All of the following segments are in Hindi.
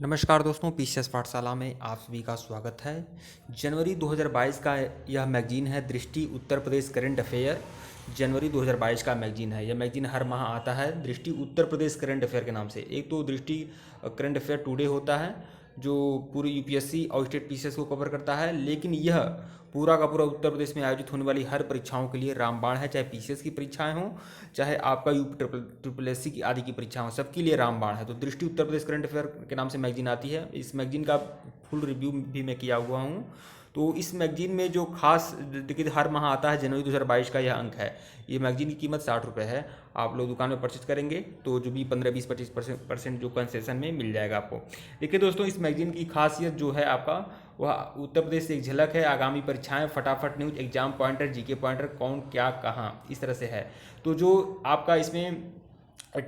नमस्कार दोस्तों, पीसीएस पाठशाला में आप सभी का स्वागत है। जनवरी 2022 का यह मैगजीन है दृष्टि उत्तर प्रदेश करंट अफेयर। जनवरी 2022 का मैगजीन है। यह मैगजीन हर माह आता है दृष्टि उत्तर प्रदेश करंट अफेयर के नाम से। एक तो दृष्टि करंट अफेयर टुडे होता है जो पूरी यूपीएससी और स्टेट पीसीएस को कवर करता है, लेकिन यह पूरा का पूरा उत्तर प्रदेश में आयोजित होने वाली हर परीक्षाओं के लिए रामबाण है। चाहे पीसीएस की परीक्षाएं हों, चाहे आपका यूपी ट्रिपल एससी की आदि की परीक्षा हो, सबके लिए रामबाण है। तो दृष्टि उत्तर प्रदेश करंट अफेयर के नाम से मैगजीन आती है। इस मैगजीन का फुल रिव्यू भी मैं किया हुआ हूँ। तो इस मैगजीन में जो खास देखिए हर माह आता है, जनवरी 2022 का यह अंक है। ये मैगजीन की कीमत 60 रुपये है। आप लोग दुकान में परचेज करेंगे तो जो भी 15-20-25% जो कंसेशन में मिल जाएगा आपको। देखिए दोस्तों, इस मैगजीन की खासियत जो है आपका, वह उत्तर प्रदेश से एक झलक है, आगामी परीक्षाएं, फटाफट news, exam pointer, GK pointer, कौन क्या कहाँ, इस तरह से है। तो जो आपका इसमें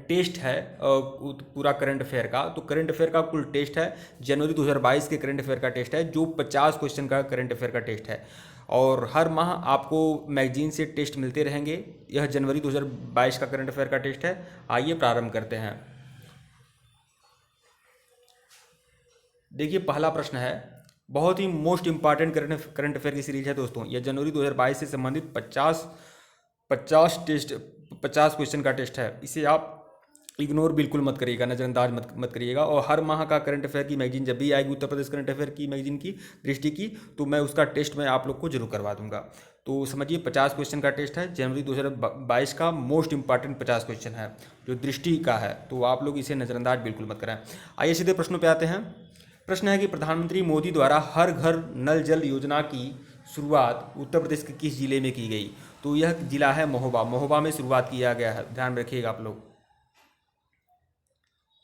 टेस्ट है पूरा करंट अफेयर का, तो करंट अफेयर का कुल टेस्ट है जनवरी 2022 के करंट अफेयर का टेस्ट है, जो 50 क्वेश्चन का करंट अफेयर का टेस्ट है। और हर माह आपको मैगजीन से टेस्ट मिलते रहेंगे। यह जनवरी 2022 का करंट अफेयर का टेस्ट है। आइए प्रारंभ करते हैं। देखिए पहला प्रश्न है, बहुत ही मोस्ट इंपॉर्टेंट करंट अफेयर की सीरीज है दोस्तों। यह जनवरी 2022 से संबंधित 50 क्वेश्चन का टेस्ट है। इसे आप इग्नोर बिल्कुल मत करिएगा, नज़रअंदाज मत करिएगा। और हर माह का करंट अफेयर की मैगजीन जब भी आएगी, उत्तर प्रदेश करंट अफेयर की मैगजीन की, दृष्टि की, तो मैं उसका टेस्ट मैं आप लोग को जरूर करवा दूंगा। तो समझिए 50 क्वेश्चन का टेस्ट है जनवरी 2022 का। मोस्ट इंपॉर्टेंट 50 क्वेश्चन है जो दृष्टि का है, तो आप लोग इसे नज़रअंदाज बिल्कुल मत करें। आइए सीधे प्रश्नों पर आते हैं। प्रश्न है कि प्रधानमंत्री मोदी द्वारा हर घर नल जल योजना की शुरुआत उत्तर प्रदेश के किस जिले में की गई? तो यह जिला है महोबा। महोबा में शुरुआत किया गया है, ध्यान रखिएगा आप लोग,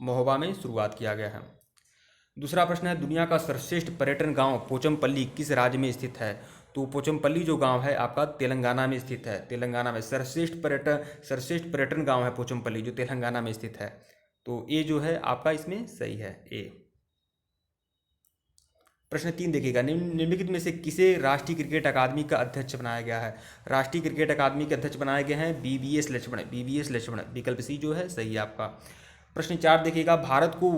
महोबा में शुरुआत किया गया है। दूसरा प्रश्न है, दुनिया का सर्वश्रेष्ठ पर्यटन गांव पोचमपल्ली किस राज्य में स्थित है? तो पोचमपल्ली जो गांव है आपका तेलंगाना में स्थित है। तेलंगाना में सर्वश्रेष्ठ पर्यटन गांव है पोचमपल्ली, जो तेलंगाना में स्थित है। तो ए जो है आपका इसमें सही है, ए। प्रश्न 3 देखिएगा, निम्नलिखित में से किसे राष्ट्रीय क्रिकेट अकादमी का अध्यक्ष बनाया गया है? राष्ट्रीय क्रिकेट अकादमी के अध्यक्ष बनाए गए हैं बीवीएस लक्ष्मण। बीवीएस लक्ष्मण, विकल्प सी जो है सही है आपका। प्रश्न 4 देखिएगा, भारत को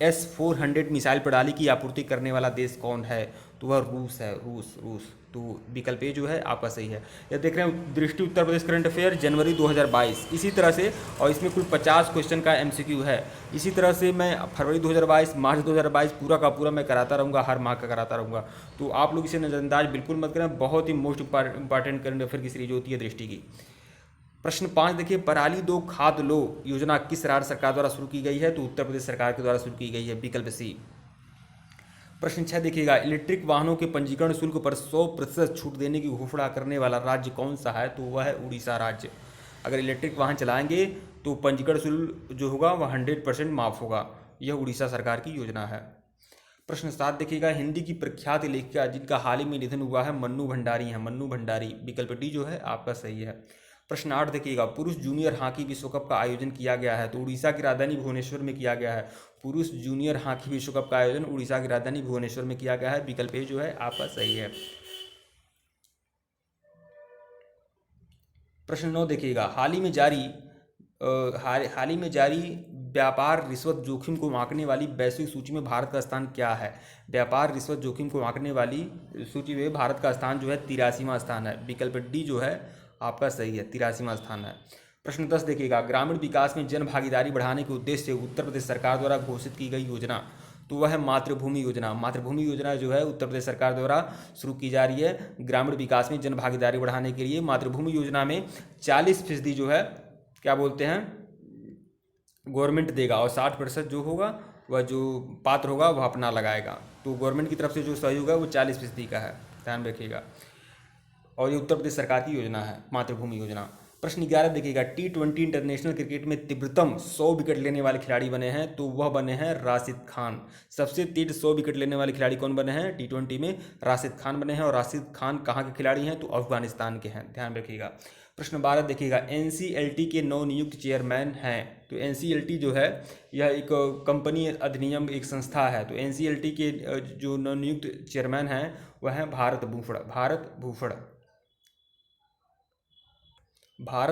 S-400 मिसाइल प्रणाली की आपूर्ति करने वाला देश कौन है? तो वह रूस है, रूस। तो विकल्प ए जो है आपका सही है। यह देख रहे हैं दृष्टि उत्तर प्रदेश करंट अफेयर जनवरी 2022, इसी तरह से, और इसमें कुल 50 क्वेश्चन का एमसीक्यू है। इसी तरह से मैं फरवरी 2022, मार्च 2022 पूरा का पूरा मैं कराता रहूँगा, हर माह का कराता रहूँगा। तो आप लोग इसे नज़रअंदाज बिल्कुल मत करें। बहुत ही मोस्ट इंपॉर्टेंट करंट अफेयर की सीरीज होती है दृष्टि की। प्रश्न 5 देखिए, पराली दो खाद लो योजना किस राज्य सरकार द्वारा शुरू की गई है? तो उत्तर प्रदेश सरकार के द्वारा शुरू की गई है, विकल्प सी। प्रश्न 6 देखिएगा, इलेक्ट्रिक वाहनों के पंजीकरण शुल्क पर 100% छूट देने की घोषणा करने वाला राज्य कौन सा है? तो वह है उड़ीसा राज्य। अगर इलेक्ट्रिक वाहन चलाएंगे तो पंजीकरण शुल्क जो होगा वह 100% माफ होगा। यह उड़ीसा सरकार की योजना है। प्रश्न 7 देखिएगा, हिंदी की प्रख्यात लेखिका जिनका हाल ही में निधन हुआ है मन्नू भंडारी हैं, मन्नू भंडारी, विकल्प डी जो है आपका सही है। प्रश्न 8 देखिएगा, पुरुष जूनियर हॉकी विश्व कप का आयोजन किया गया है? तो उड़ीसा की राजधानी भुवनेश्वर में किया गया है। पुरुष जूनियर हॉकी विश्व कप का आयोजन उड़ीसा की राजधानी भुवनेश्वर में किया गया है, विकल्प ए जो है आपका सही है। प्रश्न 9 देखिएगा, हाल ही में जारी व्यापार रिश्वत जोखिम को आंकने वाली वैश्विक सूची में भारत का स्थान क्या है? व्यापार रिश्वत जोखिम को आंकने वाली सूची में भारत का स्थान जो है 83वां स्थान है, विकल्प डी जो है आपका सही है, 83वां स्थान है। प्रश्न 10 देखिएगा, ग्रामीण विकास में जन भागीदारी बढ़ाने के उद्देश्य से उत्तर प्रदेश सरकार द्वारा घोषित की गई योजना, तो वह है मातृभूमि योजना। मातृभूमि योजना जो है उत्तर प्रदेश सरकार द्वारा शुरू की जा रही है ग्रामीण विकास में जन भागीदारी बढ़ाने के लिए। मातृभूमि योजना में 40% जो है क्या बोलते हैं गवर्नमेंट देगा, और 60% जो होगा वह जो पात्र होगा वह अपना लगाएगा। तो गवर्नमेंट की तरफ से जो सहयोग है वो 40% का है, ध्यान रखिएगा। और ये उत्तर प्रदेश सरकार की योजना है मातृभूमि योजना। प्रश्न 11 देखिएगा, T20 इंटरनेशनल क्रिकेट में तीव्रतम 100 विकेट लेने वाले खिलाड़ी बने हैं? तो वह बने हैं राशिद खान। सबसे तेज 100 विकेट लेने वाले खिलाड़ी कौन बने हैं T20 में? राशिद खान बने हैं। और राशिद खान कहाँ के खिलाड़ी हैं? तो अफगानिस्तान के हैं, ध्यान रखिएगा। प्रश्न 12 देखिएगा, NCLT के नवनियुक्त चेयरमैन हैं? तो NCLT जो है यह एक कंपनी अधिनियम एक संस्था है। तो NCLT के जो नवनियुक्त चेयरमैन हैं वह हैं भारत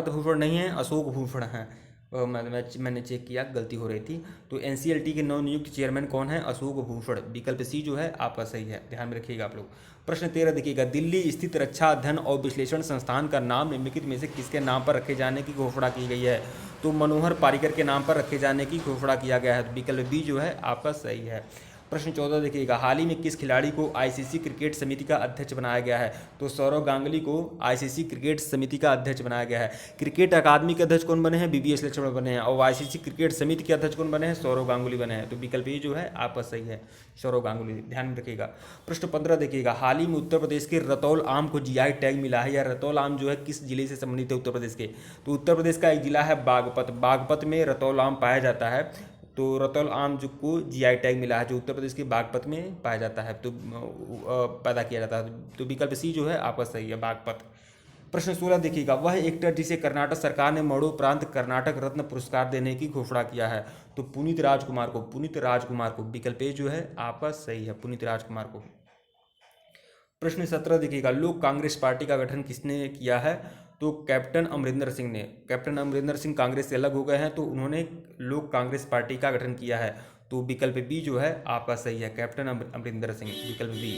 भूषण नहीं है, अशोक भूषण हैं। मैंने चेक किया, गलती हो रही थी। तो एनसीएलटी के नवनियुक्त चेयरमैन कौन है? अशोक भूषण। विकल्प सी जो है आपका सही है, ध्यान में रखिएगा आप लोग। प्रश्न 13 देखिएगा, दिल्ली स्थित रक्षा अध्ययन और विश्लेषण संस्थान का नाम निम्नलिखित में से किसके नाम पर रखे जाने की घोषणा की गई है? तो मनोहर पारिकर के नाम पर रखे जाने की घोषणा किया गया है। विकल्प बी जो है आपका सही है। प्रश्न 14 देखिएगा, हाल ही में किस खिलाड़ी को आईसीसी क्रिकेट समिति का अध्यक्ष बनाया गया है? तो सौरव गांगुली को आईसीसी क्रिकेट समिति का अध्यक्ष बनाया गया है। क्रिकेट अकादमी के अध्यक्ष कौन बने हैं? बीबीएस लक्ष्मण बने हैं। और आईसीसी क्रिकेट समिति के अध्यक्ष कौन बने हैं? सौरव गांगुली बने हैं। तो विकल्प ए जो है आपका सही है, सौरव गांगुली, ध्यान में रखिएगा। प्रश्न 15 देखिएगा, हाल ही में उत्तर प्रदेश के रतौल आम को जीआई टैग मिला है, या रतौल आम जो है किस जिले से संबंधित है उत्तर प्रदेश के? तो उत्तर प्रदेश का एक जिला है बागपत, बागपत में रतौल आम पाया जाता है। तो रतौल आम जो को जीआई टैग मिला है, जो उत्तर प्रदेश के बागपत में पाया जाता है, तो पैदा किया जाता है। तो विकल्प सी जो है आपका सही है, बागपत। प्रश्न 16 देखिएगा, वह एक्टर जिसे कर्नाटक सरकार ने मरणोपरांत कर्नाटक रत्न पुरस्कार देने की घोषणा किया है? तो पुनीत राजकुमार को, पुनीत राजकुमार को। विकल्प ए जो है आपका सही है, पुनीत राजकुमार को। प्रश्न 17 देखिएगा, लोक कांग्रेस पार्टी का गठन किसने किया है? तो कैप्टन अमरिंदर सिंह ने। कैप्टन अमरिंदर सिंह कांग्रेस से अलग हो गए हैं, तो उन्होंने लोक कांग्रेस पार्टी का गठन किया है। तो विकल्प बी जो है आपका सही है, कैप्टन अमरिंदर सिंह, विकल्प बी।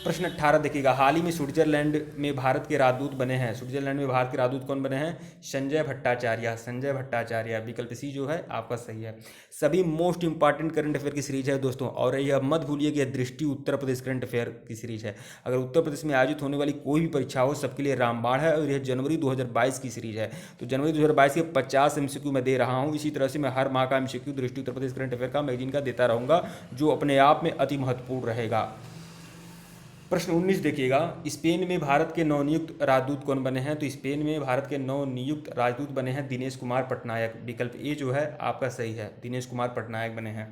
प्रश्न 18 देखिएगा, हाल ही में स्विट्जरलैंड में भारत के राजदूत बने हैं। स्विट्जरलैंड में भारत के राजदूत कौन बने हैं? संजय भट्टाचार्य, संजय भट्टाचार्य। विकल्प सी जो है आपका सही है। सभी मोस्ट इंपॉर्टेंट करंट अफेयर की सीरीज है दोस्तों, और यह मत भूलिए कि दृष्टि उत्तर प्रदेश करंट अफेयर की सीरीज है। अगर उत्तर प्रदेश में आयोजित होने वाली कोई भी परीक्षा हो, सबके लिए रामबाण है, और यह जनवरी 2022 की सीरीज है। तो जनवरी 2022 के 50 MCQ मैं दे रहा हूँ। इसी तरह से मैं हर माह का MCQ दृष्टि उत्तर प्रदेश करंट अफेयर का मैगजीन का देता रहूँगा, जो अपने आप में अति महत्वपूर्ण रहेगा। प्रश्न 19 देखिएगा, स्पेन में भारत के नवनियुक्त राजदूत कौन बने हैं? तो स्पेन में भारत के नवनियुक्त राजदूत बने हैं दिनेश कुमार पटनायक। विकल्प ए जो है आपका सही है, दिनेश कुमार पटनायक बने हैं।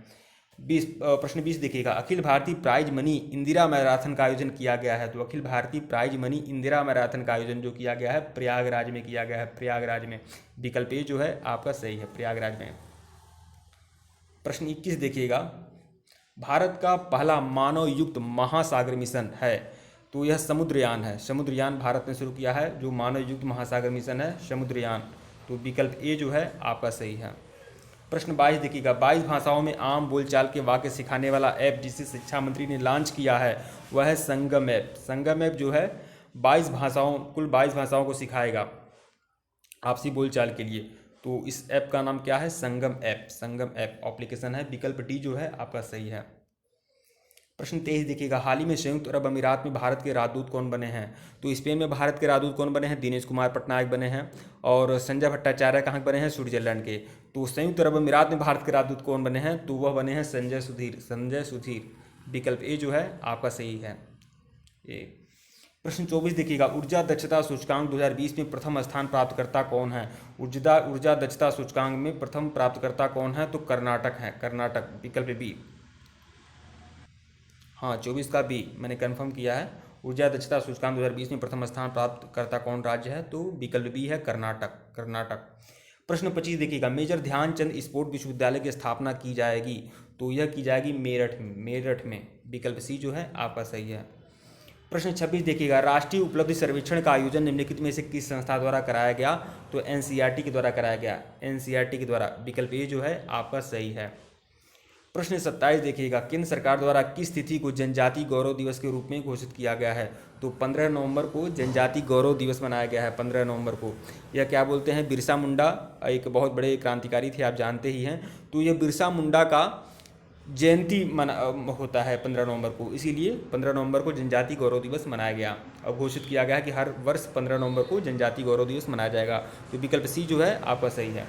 प्रश्न 20 देखिएगा, Akhil Bharatiya prize money Indira marathon का आयोजन किया गया है। तो Akhil Bharatiya prize money Indira marathon का आयोजन जो किया गया है, प्रयागराज में किया गया है, प्रयागराज में। विकल्प ए जो है आपका सही है, प्रयागराज में। प्रश्न 21 देखिएगा, भारत का पहला मानव युक्त महासागर मिशन है। तो यह समुद्रयान है, समुद्रयान भारत ने शुरू किया है, जो मानव युक्त महासागर मिशन है, समुद्रयान। तो विकल्प ए जो है आपका सही है। प्रश्न 22 देखिएगा, 22 भाषाओं में आम बोलचाल के वाक्य सिखाने वाला ऐप जिसे शिक्षा मंत्री ने लॉन्च किया है, वह है संगम ऐप। संगम ऐप जो है 22 भाषाओं, कुल 22 भाषाओं को सिखाएगा आपसी बोलचाल के लिए। तो इस ऐप का नाम क्या है? संगम ऐप, संगम ऐप एप्लीकेशन है। विकल्प डी जो है आपका सही है। प्रश्न 23 देखिएगा, हाल ही में संयुक्त अरब अमीरात में भारत के राजदूत कौन बने हैं? तो स्पेन में भारत के राजदूत कौन बने हैं? दिनेश कुमार पटनायक बने हैं। और संजय भट्टाचार्य कहाँ बने हैं? स्विट्जरलैंड के। तो संयुक्त अरब अमीरात में भारत के राजदूत कौन बने हैं? तो वह बने हैं संजय सुधीर, संजय सुधीर। विकल्प ए जो है आपका सही है, ए। प्रश्न 24 देखिएगा, ऊर्जा दक्षता सूचकांक 2020 में प्रथम स्थान प्राप्तकर्ता कौन है? ऊर्जा दक्षता सूचकांक में प्रथम प्राप्तकर्ता कौन है? तो कर्नाटक है, कर्नाटक। विकल्प बी, हाँ 24 का बी मैंने कंफर्म किया है। ऊर्जा दक्षता सूचकांक 2020 में प्रथम स्थान प्राप्तकर्ता कौन राज्य है? तो विकल्प बी है, कर्नाटक, कर्नाटक। प्रश्न 25 देखिएगा, मेजर ध्यानचंद स्पोर्ट विश्वविद्यालय की स्थापना की जाएगी। तो यह की जाएगी मेरठ में, मेरठ में। विकल्प सी जो है आपका सही है। प्रश्न 26 देखिएगा, राष्ट्रीय उपलब्धि सर्वेक्षण का आयोजन निम्नलिखित में से किस संस्था द्वारा कराया गया? तो एनसीईआरटी के द्वारा कराया गया, एनसीईआरटी के द्वारा। विकल्प ए जो है आपका सही है। प्रश्न 27 देखिएगा, केंद्र सरकार द्वारा किस तिथि को जनजाति गौरव दिवस के रूप में घोषित किया गया है? तो 15 नवंबर को जनजाति गौरव दिवस मनाया गया है, 15 नवंबर को। यह क्या बोलते हैं? बिरसा मुंडा एक बहुत बड़े क्रांतिकारी थे, आप जानते ही हैं। तो ये बिरसा मुंडा का जयंती होता है 15 नवंबर को, इसीलिए 15 नवंबर को जनजाति गौरव दिवस मनाया गया। अब घोषित किया गया है कि हर वर्ष 15 नवंबर को जनजाति गौरव दिवस मनाया जाएगा। तो विकल्प सी जो है आपका सही है।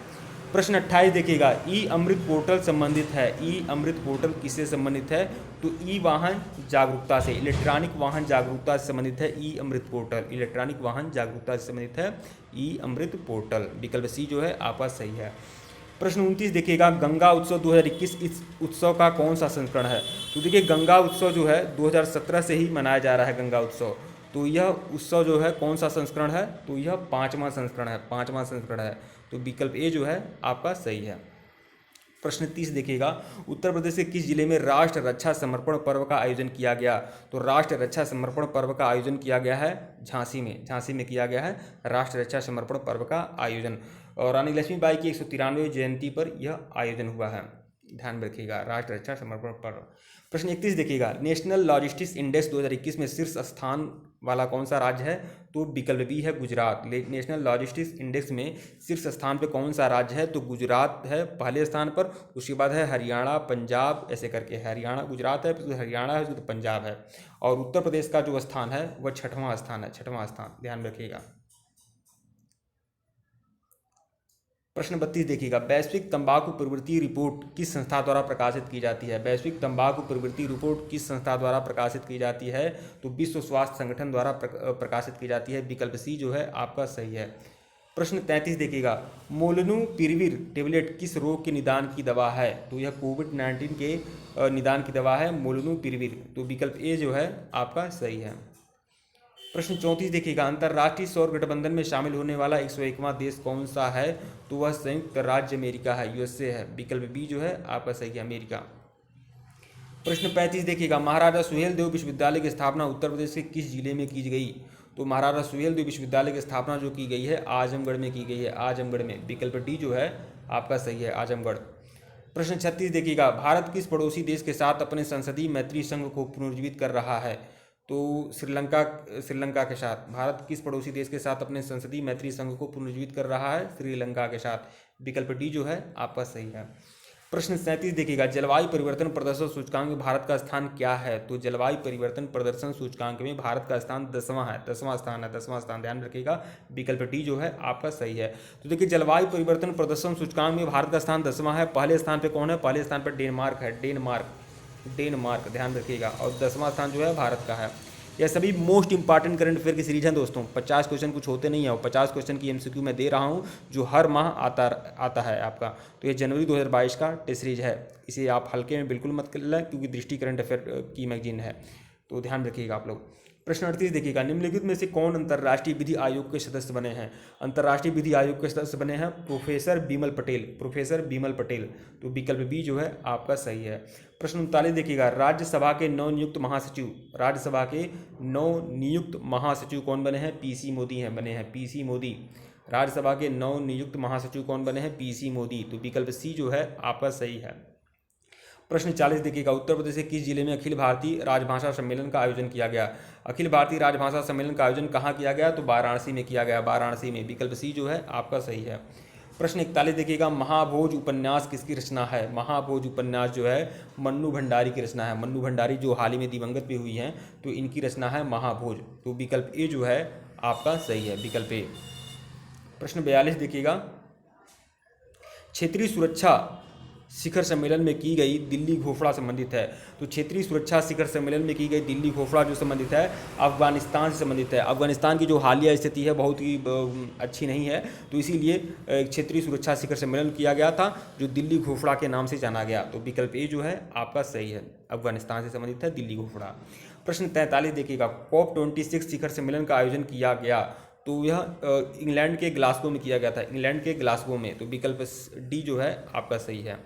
प्रश्न 28 देखिएगा, ई अमृत पोर्टल संबंधित है। ई अमृत पोर्टल किससे संबंधित है? तो ई वाहन जागरूकता से, इलेक्ट्रॉनिक वाहन जागरूकता से संबंधित है ई अमृत पोर्टल, इलेक्ट्रॉनिक वाहन जागरूकता से संबंधित है ई अमृत पोर्टल। विकल्प सी जो है आपका सही है। प्रश्न 29 देखिएगा, गंगा उत्सव 2021 इस उत्सव का कौन सा संस्करण है? तो देखिए, गंगा उत्सव जो है 2017 से ही मनाया जा रहा है, गंगा उत्सव। तो यह उत्सव जो है कौन सा संस्करण है? तो यह 5वां संस्करण है, 5वां संस्करण है। तो विकल्प ए जो है आपका सही है। प्रश्न 30 देखिएगा, उत्तर प्रदेश के किस जिले में राष्ट्र रक्षा समर्पण पर्व का आयोजन किया गया? तो राष्ट्र रक्षा समर्पण पर्व का आयोजन किया गया है झांसी में, झांसी में किया गया है राष्ट्र रक्षा समर्पण पर्व का आयोजन। और रानी लक्ष्मीबाई की 193वीं जयंती पर यह आयोजन हुआ है। ध्यान में रखिएगा, राष्ट्र रक्षा समर्पण पर। प्रश्न 31 देखिएगा, नेशनल लॉजिस्टिक्स इंडेक्स 2021 में शीर्ष स्थान वाला कौन सा राज्य है? तो विकल्प बी है गुजरात। नेशनल लॉजिस्टिक्स इंडेक्स में शीर्ष स्थान पे कौन सा राज्य है? तो गुजरात है पहले स्थान पर, उसके बाद है हरियाणा, पंजाब, ऐसे करके हरियाणा, गुजरात है, फिर हरियाणा है, फिर पंजाब है, और उत्तर प्रदेश का जो स्थान है वह 6वां स्थान है, 6वां स्थान, ध्यान रखिएगा। प्रश्न 32 देखिएगा, वैश्विक तंबाकू प्रवृत्ति रिपोर्ट किस संस्था द्वारा प्रकाशित की जाती है? वैश्विक तंबाकू प्रवृत्ति रिपोर्ट किस संस्था द्वारा प्रकाशित की जाती है? तो विश्व स्वास्थ्य संगठन द्वारा प्रकाशित की जाती है। विकल्प सी जो है आपका सही है। प्रश्न 33 देखिएगा, मोलनुपिरविर टेबलेट किस रोग के निदान की दवा है? तो यह कोविड-19 के निदान की दवा है मोलनुपिरविर। तो विकल्प ए जो है आपका सही है। प्रश्न 34 देखिएगा, अंतर्राष्ट्रीय सौर गठबंधन में शामिल होने वाला 101वां देश कौन सा है? तो वह संयुक्त राज्य अमेरिका है, यूएसए है। विकल्प बी जो है आपका सही है, अमेरिका। प्रश्न 35 देखिएगा, महाराजा सुहेलदेव विश्वविद्यालय की स्थापना उत्तर प्रदेश के किस जिले में की गई? तो महाराजा सुहेलदेव विश्वविद्यालय की स्थापना जो की गई है आजमगढ़ में की गई है, आजमगढ़ में। विकल्प डी जो है आपका सही है, आजमगढ़। प्रश्न 36 देखिएगा, भारत किस पड़ोसी देश के साथ अपने संसदीय मैत्री संघ को पुनर्जीवित कर रहा है? तो श्रीलंका के साथ। भारत किस पड़ोसी देश के साथ अपने संसदीय मैत्री संघ को पुनर्जीवित कर रहा है? श्रीलंका के साथ। विकल्प डी जो है आपका सही है। प्रश्न 37 देखिएगा, जलवायु परिवर्तन प्रदर्शन सूचकांक में भारत का स्थान क्या है? तो जलवायु परिवर्तन प्रदर्शन सूचकांक में भारत का स्थान 10वां है, 10वां स्थान है, 10वां स्थान, ध्यान रखिएगा। विकल्प डी जो है आपका सही है। तो देखिए, जलवायु परिवर्तन प्रदर्शन सूचकांक में भारत का स्थान 10वां है। पहले स्थान पर कौन है? पहले स्थान पर डेनमार्क है, डेनमार्क, ध्यान रखिएगा। और 10वां स्थान जो है भारत का है। यह सभी मोस्ट इंपॉर्टेंट करंट अफेयर की सीरीज है दोस्तों। 50 क्वेश्चन कुछ होते नहीं है, और 50 क्वेश्चन की एमसीक्यू मैं दे रहा हूं जो हर माह आता है आपका। तो ये जनवरी 2022 का टेस्ट सीरीज है, इसे आप हल्के में बिल्कुल मत लें, क्योंकि दृष्टि करंट अफेयर की मैगजीन है, तो ध्यान रखिएगा आप लोग। प्रश्न 38 देखिएगा, निम्नलिखित में से कौन अंतर्राष्ट्रीय विधि आयोग के सदस्य बने हैं? अंतर्राष्ट्रीय विधि आयोग के सदस्य बने हैं प्रोफेसर बिमल पटेल। तो विकल्प बी जो है आपका सही है। प्रश्न 39 देखिएगा, राज्यसभा के नवनियुक्त महासचिव कौन बने हैं? पीसी मोदी हैं, बने हैं पीसी मोदी। राज्यसभा के नवनियुक्त महासचिव कौन बने हैं? पीसी मोदी। तो विकल्प सी जो है आपका सही है। प्रश्न 40 देखिएगा, उत्तर प्रदेश के किस जिले में अखिल भारतीय राजभाषा सम्मेलन का आयोजन किया गया? अखिल भारतीय राजभाषा सम्मेलन का आयोजन कहाँ किया गया? तो वाराणसी में किया गया, वाराणसी में। विकल्प सी जो है आपका सही है। प्रश्न 41 देखिएगा, महाभोज उपन्यास किसकी रचना है? महाभोज उपन्यास जो है मन्नू भंडारी की रचना है। मन्नू भंडारी जो हाल ही में दिवंगत भी हुई हैं, तो इनकी रचना है महाभोज। तो विकल्प ए जो है आपका सही है, विकल्प ए। प्रश्न 42 देखिएगा, क्षेत्रीय सुरक्षा शिखर सम्मेलन में की गई दिल्ली घोषणा संबंधित है। तो क्षेत्रीय सुरक्षा शिखर सम्मेलन में की गई दिल्ली घोषणा जो संबंधित है अफगानिस्तान से संबंधित है। अफगानिस्तान की जो हालिया स्थिति है बहुत ही अच्छी नहीं है, तो इसीलिए क्षेत्रीय सुरक्षा शिखर सम्मेलन किया गया था, जो दिल्ली घोषणा के नाम से जाना गया। तो विकल्प ए जो है आपका सही है, अफगानिस्तान से संबंधित है दिल्ली घोषणा। प्रश्न 43 देखिएगा, COP26 शिखर सम्मेलन का आयोजन किया गया, तो यह इंग्लैंड के ग्लासगो में किया गया था, इंग्लैंड के ग्लासगो में। तो विकल्प डी जो है आपका सही है।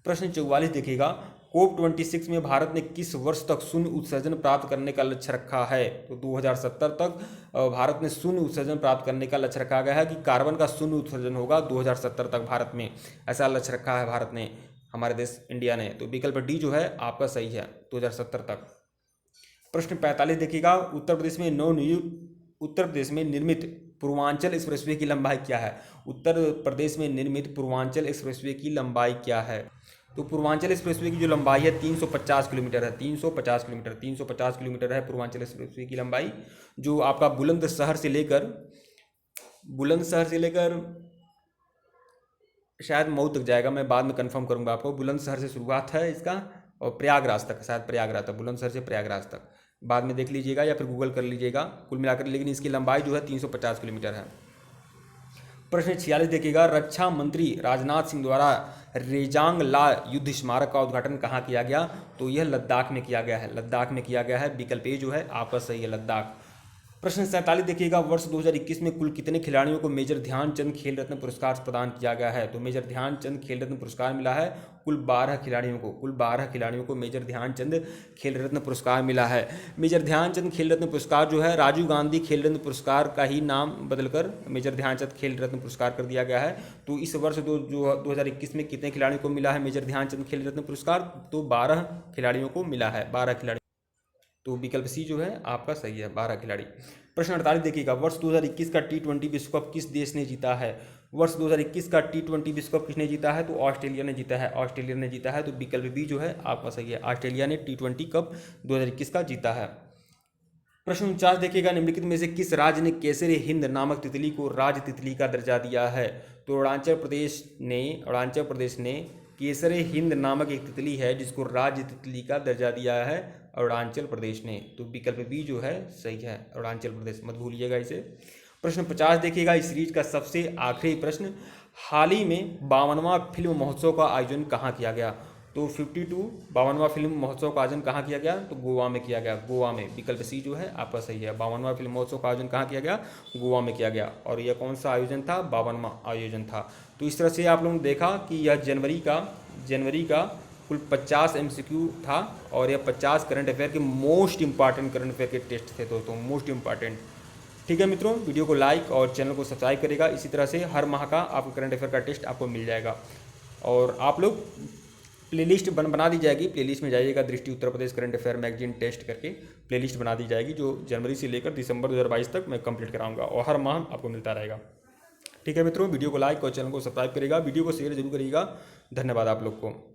प्रश्न 44 देखिएगा, COP26 में भारत ने किस वर्ष तक शून्य उत्सर्जन प्राप्त करने का लक्ष्य रखा है? तो 2070 तक भारत ने शून्य उत्सर्जन प्राप्त करने का लक्ष्य रखा गया है, कि कार्बन का शून्य उत्सर्जन होगा 2070 तक भारत में, ऐसा लक्ष्य रखा है भारत ने, हमारे देश इंडिया ने। तो विकल्प डी जो है आपका सही है, 2070 तक। प्रश्न 45 देखिएगा, उत्तर प्रदेश में निर्मित पूर्वांचल एक्सप्रेसवे की लंबाई क्या है? उत्तर प्रदेश में निर्मित पूर्वांचल एक्सप्रेसवे की लंबाई क्या है? तो पूर्वांचल एक्सप्रेसवे की जो लंबाई है 350 किलोमीटर है, 350 किलोमीटर है पूर्वांचल एक्सप्रेसवे की लंबाई, जो आपका बुलंदशहर से लेकर शायद मऊ तक जाएगा, मैं बाद में कंफर्म करूंगा आपको। बुलंदशहर से शुरुआत है इसका और प्रयागराज तक, शायद प्रयागराज तक, बुलंदशहर से प्रयागराज तक, बाद में देख लीजिएगा या फिर गूगल कर लीजिएगा कुल मिलाकर, लेकिन इसकी लंबाई जो है 350 किलोमीटर है। प्रश्न 46 देखिएगा, रक्षा मंत्री राजनाथ सिंह द्वारा रेजांग ला युद्ध स्मारक का उद्घाटन कहाँ किया गया? तो यह लद्दाख में किया गया है, लद्दाख में किया गया है। विकल्प ए जो है आपका सही है, लद्दाख। प्रश्न 47 देखिएगा, वर्ष 2021 में कुल कितने खिलाड़ियों को मेजर ध्यानचंद खेल रत्न पुरस्कार प्रदान किया गया है? तो मेजर ध्यानचंद खेल रत्न पुरस्कार मिला है कुल 12 खिलाड़ियों को। कुल 12 खिलाड़ियों को मेजर ध्यानचंद खेल रत्न पुरस्कार मिला है। मेजर ध्यानचंद खेल रत्न पुरस्कार जो है राजीव गांधी खेल रत्न पुरस्कार का ही नाम बदलकर मेजर ध्यानचंद खेल रत्न पुरस्कार कर दिया गया है। तो इस वर्ष 2021 में कितने खिलाड़ियों को मिला है मेजर ध्यानचंद खेल रत्न पुरस्कार? तो 12 खिलाड़ियों को मिला है, 12 खिलाड़ी। तो विकल्प सी जो है आपका सही है, 12 खिलाड़ी। प्रश्न 48 देखिएगा, वर्ष 2021 का T20 विश्व कप किस देश ने जीता है? वर्ष 2021 का T20 विश्व कप किसने जीता है? तो ऑस्ट्रेलिया ने जीता है, ऑस्ट्रेलिया ने जीता है। तो विकल्प बी जो है आपका सही है, ऑस्ट्रेलिया ने T20 कप 2021 का जीता है। प्रश्न 49 देखिएगा, निम्नलिखित में से किस राज्य ने केसरे हिंद नामक तितली को राज तितली का दर्जा दिया है? तो अरुणाचल प्रदेश ने केसरे हिंद नामक एक तितली है जिसको राज्य तितली का दर्जा दिया है अरुणाचल प्रदेश ने। तो विकल्प बी जो है सही है, अरुणाचल प्रदेश, मत भूलिएगा इसे। प्रश्न 50 देखिएगा, इस सीरीज का सबसे आखिरी प्रश्न, हाल ही में 52वां फिल्म महोत्सव का आयोजन कहाँ किया गया? तो 52वां फिल्म महोत्सव का आयोजन कहाँ किया गया? तो गोवा में किया गया, गोवा में। विकल्प सी जो है आपका सही है, 52वां फिल्म महोत्सव का आयोजन कहाँ किया गया? गोवा में किया गया। और यह कौन सा आयोजन था? 52वां आयोजन था। तो इस तरह से आप लोगों ने देखा कि यह जनवरी का कुल 50 MCQ था और यह 50 करंट अफेयर के मोस्ट इंपॉर्टेंट करंट अफेयर के टेस्ट थे दोस्तों, मोस्ट इंपॉर्टेंट। ठीक है मित्रों, वीडियो को लाइक और चैनल को सब्सक्राइब करेगा। इसी तरह से हर माह का आपको करंट अफेयर का टेस्ट आपको मिल जाएगा। और आप लोग प्लेलिस्ट बना दी जाएगी, प्लेलिस्ट में जाइएगा, दृष्टि Uttar Pradesh current affair magazine test करके प्लेलिस्ट बना दी जाएगी, जो जनवरी से लेकर दिसंबर 2022 तक मैं कंप्लीट कराऊंगा और हर माह आपको मिलता रहेगा। ठीक है मित्रों, वीडियो को लाइक और चैनल को सब्सक्राइब करेगा, वीडियो को शेयर जरूर करिएगा। धन्यवाद आप लोग को।